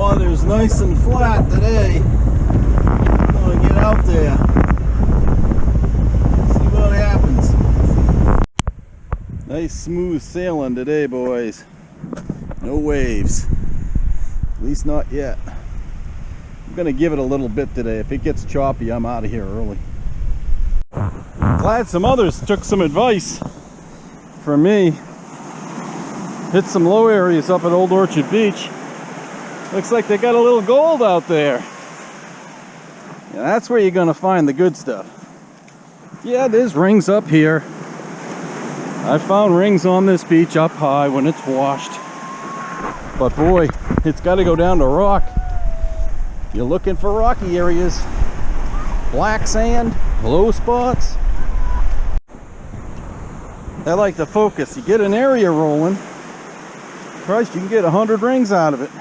water's nice and flat today. I'm gonna get out there, see what happens. Nice smooth sailing today, boys. No waves, at least not yet. I'm gonna give it a little bit today. If it gets choppy, I'm out of here early. Glad some others took some advice from me. Hit some low areas up at Old Orchard Beach. Looks like they got a little gold out there. Yeah, that's where you're gonna find the good stuff. Yeah, there's rings up here. I found rings on this beach up high when it's washed. But boy, it's got to go down to rock. You're looking for rocky areas. Black sand, low spots. I like to focus. You get an area rolling, Christ, you can get 100 rings out of it.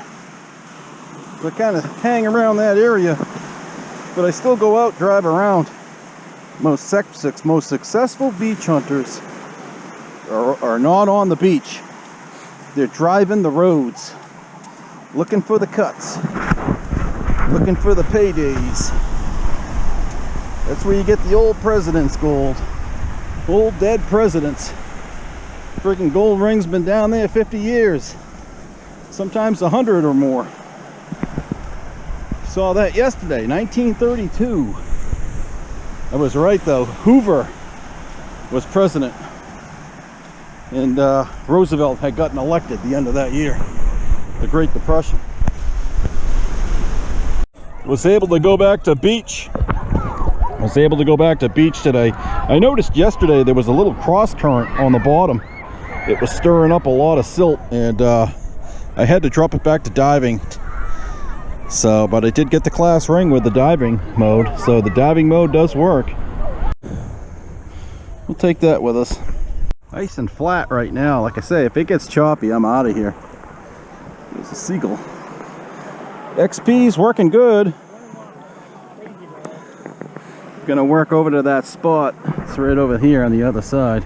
So I kind of hang around that area, but I still go out, drive around. Most successful beach hunters are not on the beach. They're driving the roads, looking for the cuts, looking for the paydays. That's where you get the old president's gold. Old dead presidents. Freaking gold rings been down there 50 years. Sometimes 100 or more. Saw that yesterday, 1932. I was right though. Hoover was president. And Roosevelt had gotten elected at the end of that year. The Great Depression. Was able to go back to beach. Was able to go back to beach today. I noticed yesterday there was a little cross current on the bottom. It was stirring up a lot of silt, and I had to drop it back to diving. So, but I did get the class ring with the diving mode, so the diving mode does work. We'll take that with us. Nice and flat right now. Like I say, if it gets choppy, I'm out of here. There's a seagull. XP's working good. Gonna work over to that spot. It's right over here on the other side.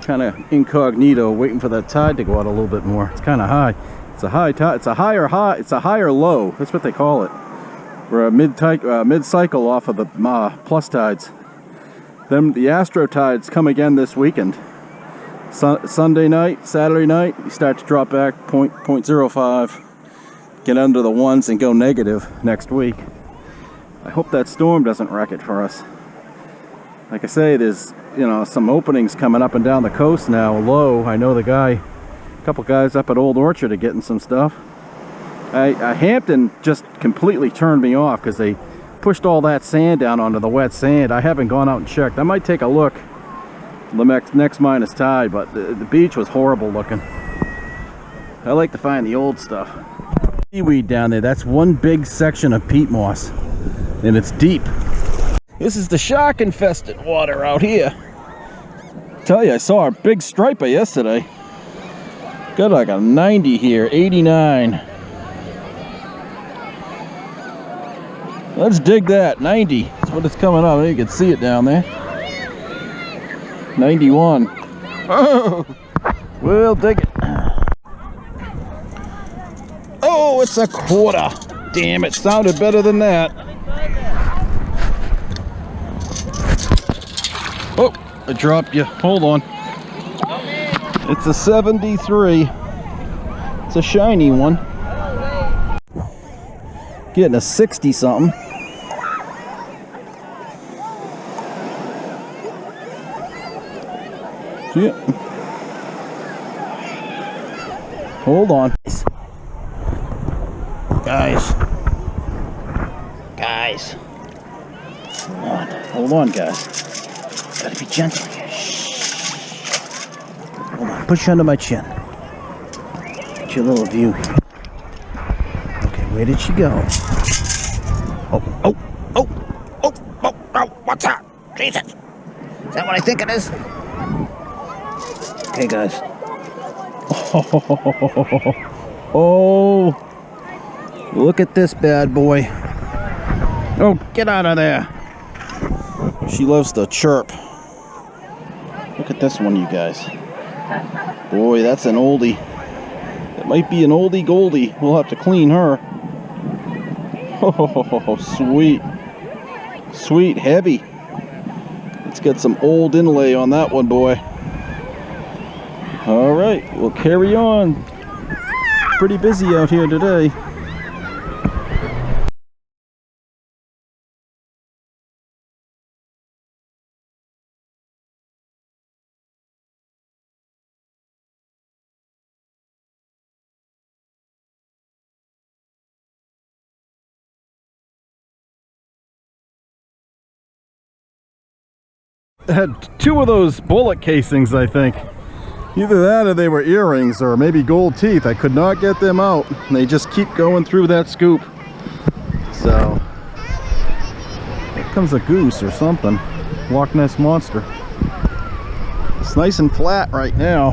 Kind of incognito, waiting for that tide to go out a little bit more. It's kind of high. It's a high tide. It's a higher high. It's a higher low. That's what they call it. We're a mid-cycle off of the plus tides. Then the astro tides come again this weekend. Sunday night, Saturday night, you start to drop back 0.05. Get under the ones and go negative next week. I hope that storm doesn't wreck it for us. Like I say, there's, you know, some openings coming up and down the coast now, low. I know a couple guys up at Old Orchard are getting some stuff. Hampton just completely turned me off because they pushed all that sand down onto the wet sand. I haven't gone out and checked. I might take a look the next minus tide, but the beach was horrible looking. I like to find the old stuff. Seaweed down there, that's one big section of peat moss. And it's deep. This is the shark infested water out here. Tell you, I saw a big striper yesterday. Got like a 90 here, 89. Let's dig that, 90. That's what it's coming up. You can see it down there. 91. Oh, we'll dig it. Oh, it's a quarter. Damn, it sounded better than that. Oh, I dropped you. Hold on. It's a 73. It's a shiny one. Getting a 60 something. See it? Hold on. Guys. Hold on, guys. Gotta be gentle here. Shh. Hold on, push under my chin. Get your little view here. Okay, where did she go? Oh, what's that? Jesus! Is that what I think it is? Okay, guys. Oh, look at this bad boy. Oh, get out of there. She loves to chirp. Look at this one, you guys. Boy, that's an oldie. That might be an oldie goldie. We'll have to clean her. Oh, sweet. Sweet, heavy. Let's get some old inlay on that one, boy. All right, we'll carry on. Pretty busy out here today. Had two of those bullet casings, I think. Either that or they were earrings or maybe gold teeth. I could not get them out. They just keep going through that scoop. So, here comes a goose or something. Loch Ness Monster. It's nice and flat right now.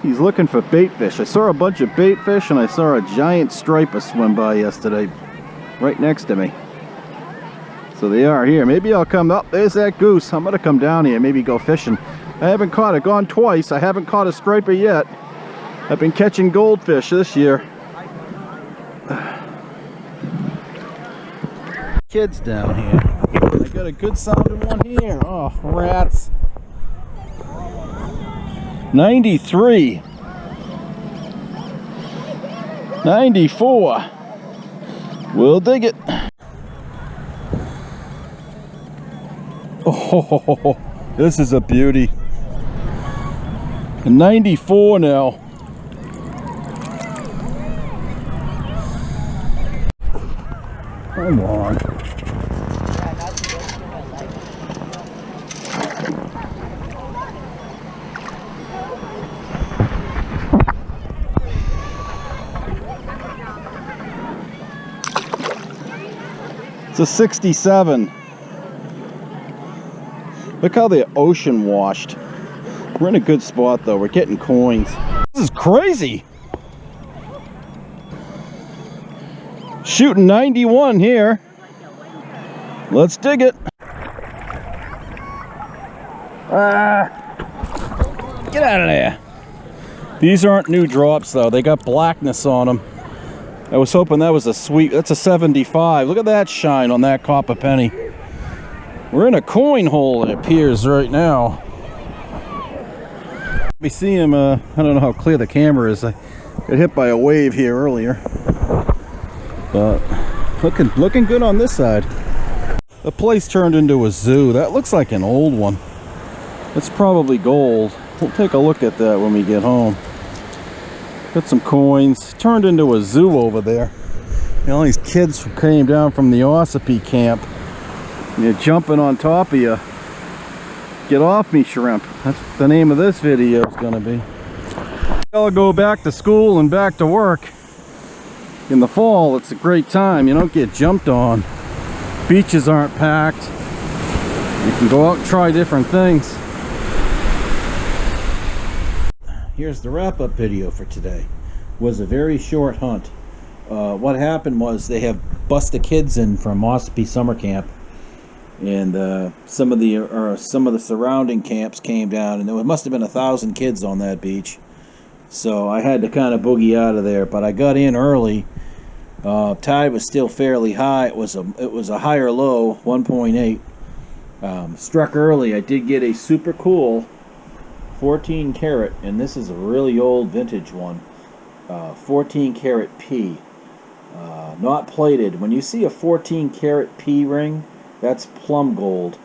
He's looking for bait fish. I saw a bunch of bait fish and I saw a giant striper swim by yesterday right next to me. So they are here. Maybe I'll come up. There's that goose. I'm gonna come down here, maybe go fishing. I haven't caught it. Gone twice. I haven't caught a striper yet. I've been catching goldfish this year. Kids down here. I got a good sounding one here. Oh, rats. 93. 94. We'll dig it. Oh, this is a beauty. 94 now. Come on. It's a 67. Look how they're ocean washed. We're in a good spot though. We're getting coins. This is crazy. Shooting 91 here. Let's dig it. Get out of there. These aren't new drops though. They got blackness on them. I was hoping that was a sweet. That's a 75. Look at that shine on that copper penny. We're in a coin hole, it appears, right now. We see him, I don't know how clear the camera is. I got hit by a wave here earlier. But looking good on this side. The place turned into a zoo. That looks like an old one. It's probably gold. We'll take a look at that when we get home. Got some coins. Turned into a zoo over there. You know, all these kids who came down from the Ossipee camp. You're jumping on top of you. Get off me, shrimp. That's what the name of this video is gonna be. I'll go back to school and back to work. In the fall, it's a great time. You don't get jumped on. Beaches aren't packed. You can go out and try different things. Here's the wrap-up video for today. It was a very short hunt. What happened was they have bussed the kids in from Ossipee summer camp. And some of the surrounding camps came down, and there must have been 1,000 kids on that beach. So I had to kind of boogie out of there, but I got in early. Tide was still fairly high. It was a higher low, 1.8. Struck early. I did get a super cool 14-karat, and this is a really old vintage one. 14-karat P, not plated. When you see a 14-karat P ring, that's Plumb Gold.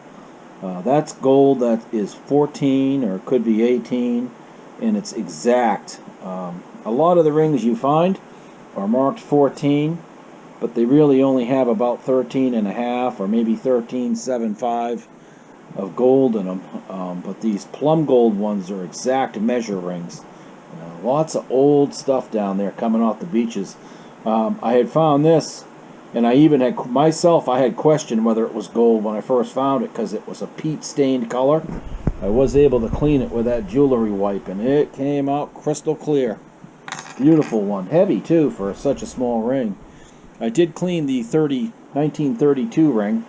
That's gold that is 14 or could be 18, and it's exact. A lot of the rings you find are marked 14, but they really only have about 13 and a half or maybe 13.75 of gold in them. But these Plumb Gold ones are exact measure rings. Lots of old stuff down there coming off the beaches. I had found this. And I even had, myself, I had questioned whether it was gold when I first found it because it was a peat stained color. I was able to clean it with that jewelry wipe and it came out crystal clear. Beautiful one. Heavy too for such a small ring. I did clean the 1932 ring,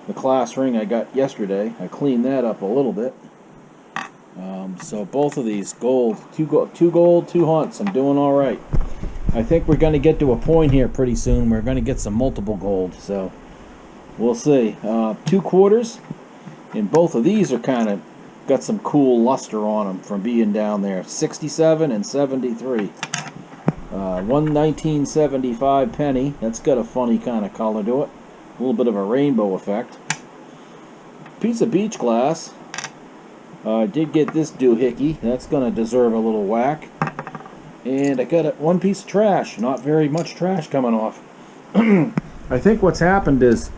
the class ring I got yesterday. I cleaned that up a little bit. So both of these gold, two gold, 2 hunts. I'm doing all right. I think we're going to get to a point here pretty soon. We're going to get some multiple gold, so we'll see. 2 quarters, and both of these are kind of got some cool luster on them from being down there. 67 and 73. One 1975 penny. That's got a funny kind of color to it. A little bit of a rainbow effect. Piece of beach glass. I did get this doohickey. That's going to deserve a little whack. And I got one piece of trash. Not very much trash coming off. I think what's happened is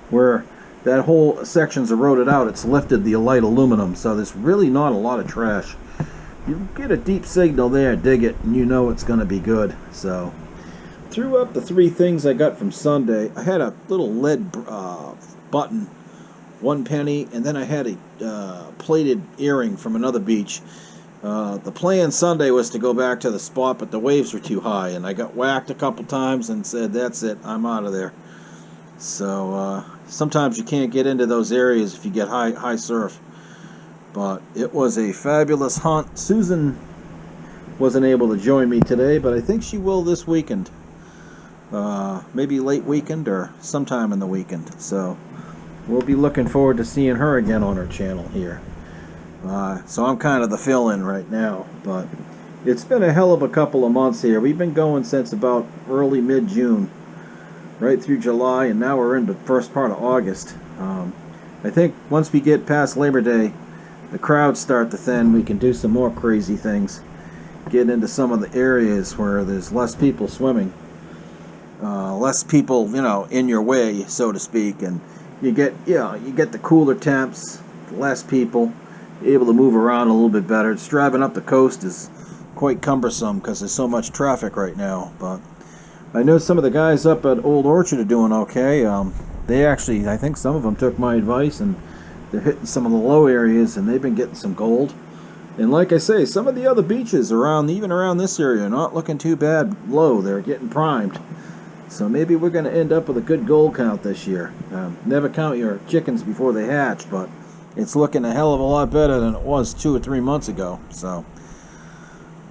where that whole section's eroded out, it's lifted the light aluminum, so there's really not a lot of trash. You get a deep signal there, dig it, and you know it's going to be good. So, threw up the 3 things I got from Sunday. I had a little lead button, 1 penny, and then I had a plated earring from another beach. The plan Sunday was to go back to the spot, but the waves were too high, and I got whacked a couple times and said, that's it, I'm out of there. So, sometimes you can't get into those areas if you get high surf. But it was a fabulous hunt. Susan wasn't able to join me today, but I think she will this weekend. Maybe late weekend or sometime in the weekend. So we'll be looking forward to seeing her again on her channel here. So I'm kind of the fill-in right now. But it's been a hell of a couple of months here. We've been going since about early mid-June, right through July, and now we're in the first part of August. I think once we get past Labor Day, the crowds start to thin. We can do some more crazy things. Get into some of the areas where there's less people swimming. Less people, you know, in your way, so to speak. And you get the cooler temps, less people, able to move around a little bit better. Just driving up the coast is quite cumbersome because there's so much traffic right now. But I know some of the guys up at Old Orchard are doing okay. They actually, I think some of them took my advice and they're hitting some of the low areas, and they've been getting some gold. And like I say, some of the other beaches around, even around this area, are not looking too bad low. They're getting primed. So maybe we're going to end up with a good gold count this year. Never count your chickens before they hatch, but it's looking a hell of a lot better than it was 2 or 3 months ago. So,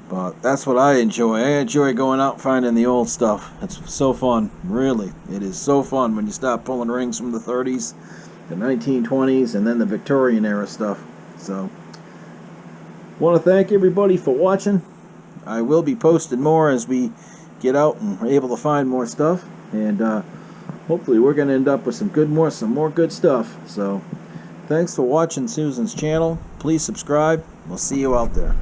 but that's what I enjoy. I enjoy going out and finding the old stuff. It's so fun, really. It is so fun when you start pulling rings from the 30s. The 1920s, and then the Victorian era stuff. So, want to thank everybody for watching. I will be posting more as we get out and are able to find more stuff, and hopefully we're going to end up with some more good stuff. So, thanks for watching Susan's channel. Please subscribe. We'll see you out there.